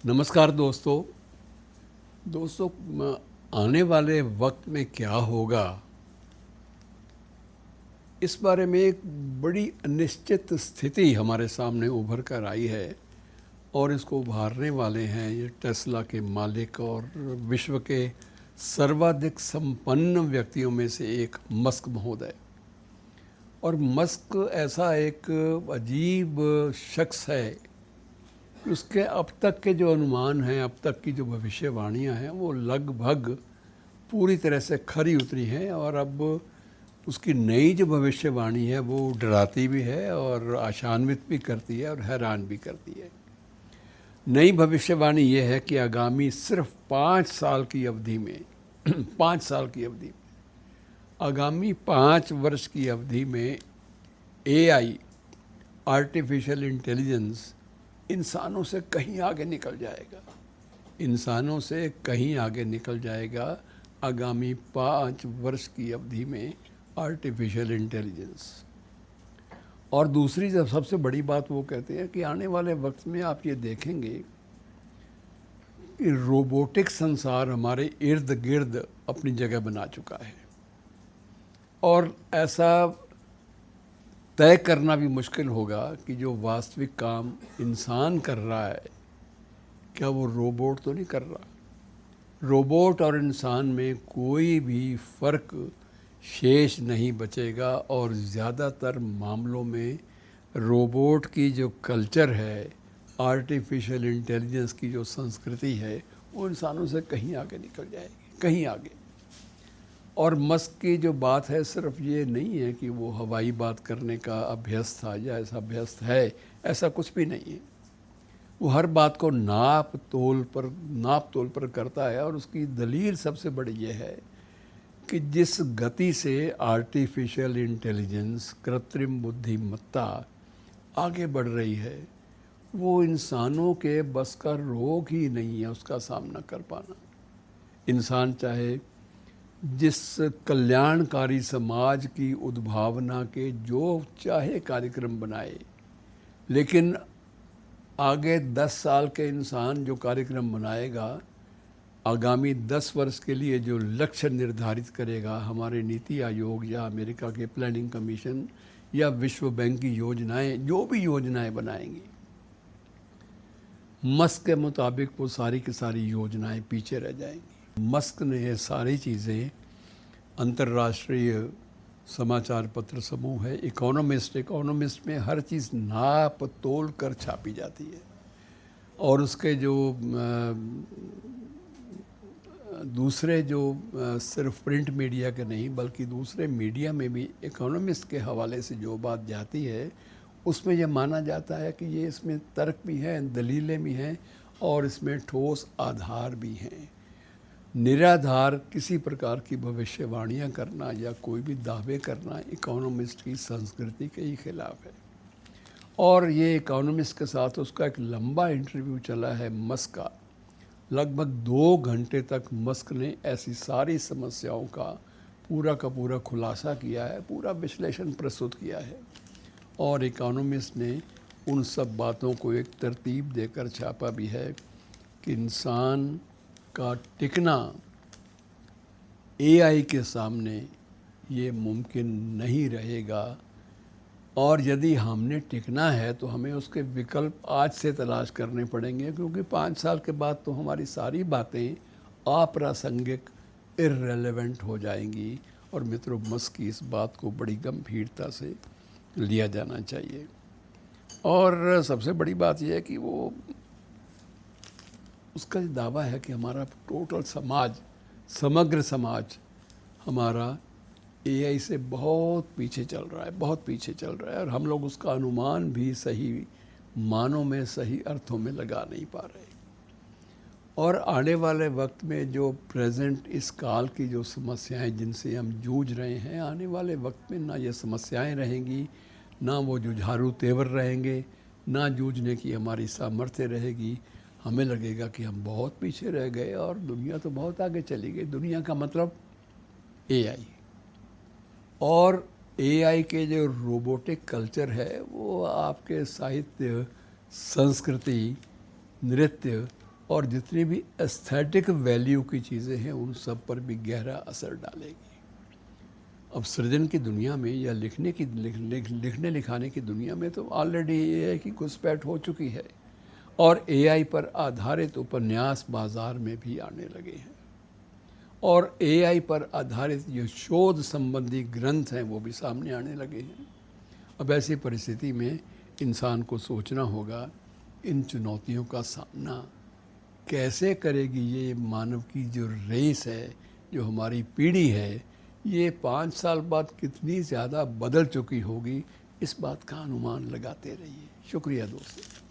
नमस्कार दोस्तों। दोस्तों, आने वाले वक्त में क्या होगा, इस बारे में एक बड़ी अनिश्चित स्थिति हमारे सामने उभर कर आई है और इसको उभारने वाले हैं ये टेस्ला के मालिक और विश्व के सर्वाधिक संपन्न व्यक्तियों में से एक मस्क महोदय। और मस्क ऐसा एक अजीब शख्स है, उसके अब तक के जो अनुमान हैं, अब तक की जो भविष्यवाणियां हैं, वो लगभग पूरी तरह से खरी उतरी हैं। और अब उसकी नई जो भविष्यवाणी है वो डराती भी है और आशान्वित भी करती है और हैरान भी करती है। नई भविष्यवाणी ये है कि आगामी सिर्फ 5 साल की अवधि में 5 साल की अवधि में, आगामी 5 वर्ष की अवधि में एआई, आर्टिफिशियल इंटेलिजेंस इंसानों से कहीं आगे निकल जाएगा। इंसानों से कहीं आगे निकल जाएगा आगामी 5 वर्ष की अवधि में आर्टिफिशियल इंटेलिजेंस। और दूसरी जब सबसे बड़ी बात वो कहते हैं कि आने वाले वक्त में आप ये देखेंगे कि रोबोटिक संसार हमारे इर्द गिर्द अपनी जगह बना चुका है। और ऐसा तय करना भी मुश्किल होगा कि जो वास्तविक काम इंसान कर रहा है, क्या वो रोबोट तो नहीं कर रहा। रोबोट और इंसान में कोई भी फ़र्क शेष नहीं बचेगा और ज़्यादातर मामलों में रोबोट की जो कल्चर है, आर्टिफिशियल इंटेलिजेंस की जो संस्कृति है, वो इंसानों से कहीं आगे निकल जाएगी, कहीं आगे। और मस्क की जो बात है सिर्फ ये नहीं है कि वो हवाई बात करने का अभ्यस्त था या ऐसा अभ्यस्त है, ऐसा कुछ भी नहीं है। वो हर बात को नाप तोल पर करता है। और उसकी दलील सबसे बड़ी ये है कि जिस गति से आर्टिफिशियल इंटेलिजेंस, कृत्रिम बुद्धिमत्ता आगे बढ़ रही है, वो इंसानों के बस का रोग ही नहीं है उसका सामना कर पाना। इंसान चाहे जिस कल्याणकारी समाज की उद्भावना के जो चाहे कार्यक्रम बनाए, लेकिन आगे 10 साल के इंसान जो कार्यक्रम बनाएगा, आगामी 10 वर्ष के लिए जो लक्ष्य निर्धारित करेगा, हमारे नीति आयोग या अमेरिका के प्लानिंग कमीशन या विश्व बैंक की योजनाएं, जो भी योजनाएं बनाएंगी, मस्क के मुताबिक वो सारी की सारी योजनाएं पीछे रह जाएंगी। मस्क ने ये सारी चीज़ें अंतर्राष्ट्रीय समाचार पत्र समूह है इकोनॉमिस्ट में हर चीज़ नाप तोल कर छापी जाती है। और उसके जो दूसरे जो सिर्फ प्रिंट मीडिया के नहीं बल्कि दूसरे मीडिया में भी इकोनॉमिस्ट के हवाले से जो बात जाती है, उसमें यह माना जाता है कि ये इसमें तर्क भी हैं, दलीलें भी हैं और इसमें ठोस आधार भी हैं। निराधार किसी प्रकार की भविष्यवाणियां करना या कोई भी दावे करना इकोनॉमिस्ट की संस्कृति के ही खिलाफ है। और ये इकोनॉमिस्ट के साथ उसका एक लंबा इंटरव्यू चला है मस्क का। लगभग 2 घंटे तक मस्क ने ऐसी सारी समस्याओं का पूरा खुलासा किया है, पूरा विश्लेषण प्रस्तुत किया है। और इकोनॉमिस्ट ने उन सब बातों को एक तरतीब देकर छापा भी है कि इंसान का टिकना एआई के सामने ये मुमकिन नहीं रहेगा। और यदि हमने टिकना है तो हमें उसके विकल्प आज से तलाश करने पड़ेंगे, क्योंकि 5 साल के बाद तो हमारी सारी बातें अप्रासंगिक, इर्रेलेवेंट हो जाएंगी। और मित्रों, मस्क की इस बात को बड़ी गंभीरता से लिया जाना चाहिए। और सबसे बड़ी बात यह है कि वो उसका दावा है कि हमारा टोटल समाज, समग्र समाज हमारा एआई से बहुत पीछे चल रहा है, बहुत पीछे चल रहा है। और हम लोग उसका अनुमान भी सही मानों में, सही अर्थों में लगा नहीं पा रहे। और आने वाले वक्त में जो प्रेजेंट इस काल की जो समस्याएं जिनसे हम जूझ रहे हैं, आने वाले वक्त में ना ये समस्याएं रहेंगी, ना वो जुझारू तेवर रहेंगे, ना जूझने की हमारी सामर्थ्य रहेगी। हमें लगेगा कि हम बहुत पीछे रह गए और दुनिया तो बहुत आगे चली गई। दुनिया का मतलब एआई। और एआई के जो रोबोटिक कल्चर है वो आपके साहित्य, संस्कृति, नृत्य और जितनी भी एस्थेटिक वैल्यू की चीज़ें हैं उन सब पर भी गहरा असर डालेगी। अब सृजन की दुनिया में या लिखने लिखाने की दुनिया में तो ऑलरेडी ये है कि घुसपैठ हो चुकी है और एआई पर आधारित उपन्यास बाज़ार में भी आने लगे हैं और एआई पर आधारित जो शोध संबंधी ग्रंथ हैं वो भी सामने आने लगे हैं। अब ऐसी परिस्थिति में इंसान को सोचना होगा इन चुनौतियों का सामना कैसे करेगी ये मानव की जो रेस है, जो हमारी पीढ़ी है, ये 5 साल बाद कितनी ज़्यादा बदल चुकी होगी, इस बात का अनुमान लगाते रहिए। शुक्रिया दोस्तों।